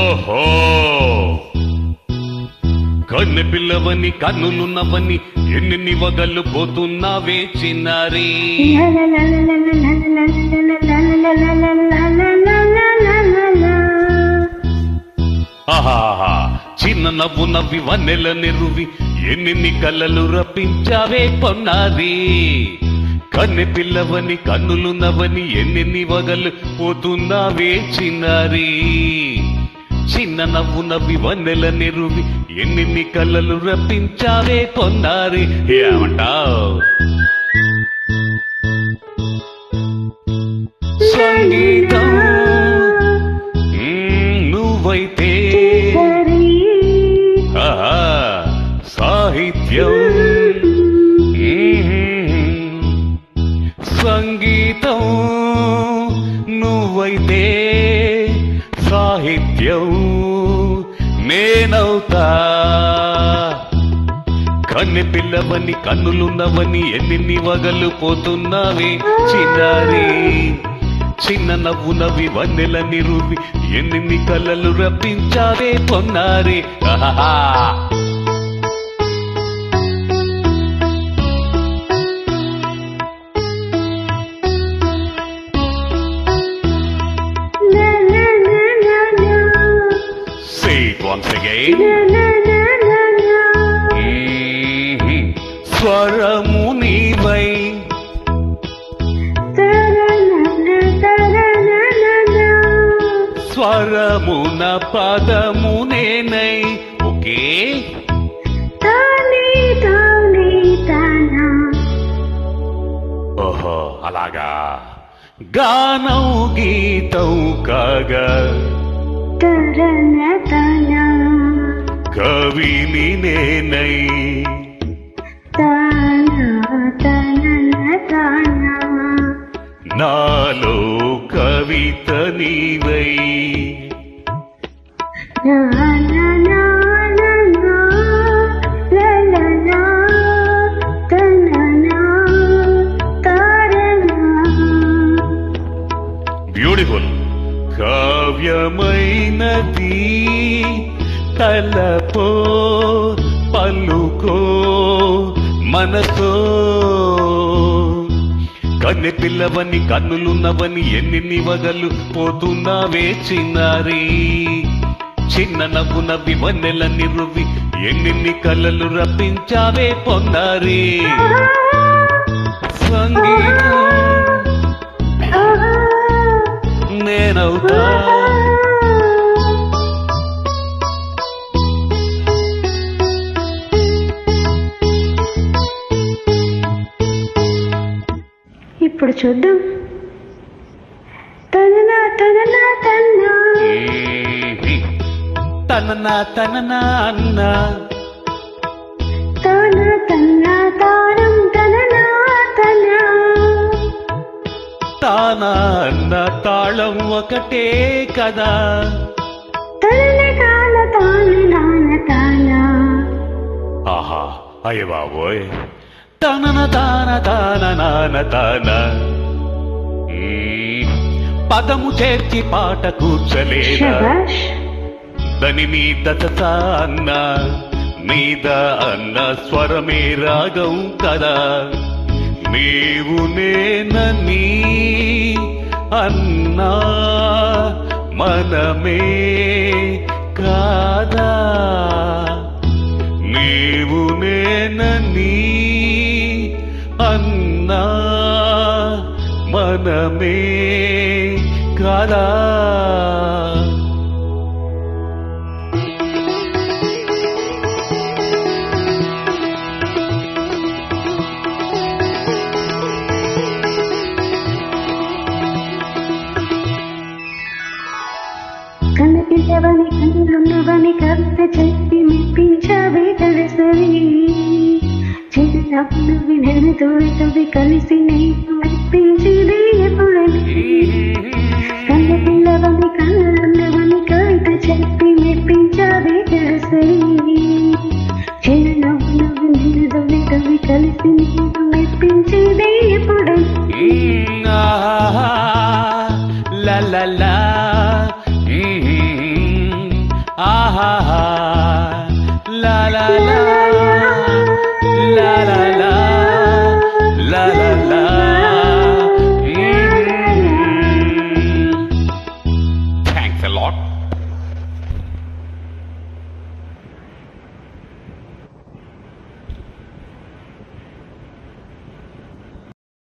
ఓహో కన్నె పిల్లవని కన్నులున్నవని ఎన్ని వగలు పోతున్నావే చిన్నారి. ఆహాహా చిన్న నవ్వు నవ్వి వన్నెల నెరువి ఎన్ని కలలు రప్పించావే పొన్నారి. కన్నె పిల్లవని కన్నులున్నవని ఎన్ని వగలు పోతున్నావే చిన్నారి. చిన్న నవ్వు నవ్వి వన్నెల నెరువి ఎన్ని కలలు రప్పించావే పొన్నారి. ఏమంటావు? సంగీతం నువ్వైతే సాహిత్యం సంగీతం నువ్వైతే సాహిత్యం నేనవుతా. కన్నె పిల్లవని కన్నులున్నవని ఎన్ని వగలు పోతున్నావే చిన్నారి. చిన్న నవ్వు నవ్వి వన్నెల నిరువి ఎన్ని కలలు రప్పించావే పొన్నారి. ఆహా once again. స్వరము నీవై స్వరమున పదము నేనై. ఓకే ఓహో అలాగా గానం గీతం కాగా కవిని నేనై నాలో కవిత నీవై. బ్యూటిఫుల్ కావ్యమైనది తలపో పలుకో మనసో. కన్నె పిల్లవని కన్నులున్నవని ఎన్ని వగలు పోతున్నావే చిన్నారి. చిన్న నవ్వు నవ్వి వన్నెల నిరువి ఎన్ని కలలు రప్పించావే పొన్నారి. సంగీతం నేనవుతా. ఇప్పుడు చూద్దాం. తననా తననా తన్నా తననా తననా అన్నా తన తన్నా తారం తననా తనా తానా అన్న తాళం ఒకటే కదా. తన కాల తాన నాన తానా. ఆహా అయ్య బాబోయ్ తనన తాన తాన నాన తాన. పదము చేర్చి పాట కూర్చలేదా దని మీద అన్న మీద అన్న స్వరమే రాగం కదా. నీవు నేనని అన్నా మనమే కాదా. నీవు నేనని అన్నా మనమే కాదా. కన్నపిల్లవని కన్నులున్నవని కవిత చెప్పి మెప్పించవే తలసరి. చిన్నప్పుడు వినను తోడుతవి కలిసి నేను మెప్పించేది ఎప్పుడని. కన్నపిల్లవని కన్నులున్నవని కవిత చెప్పి మెప్పించవే తలసరి. చిన్నప్పుడు లా లా లా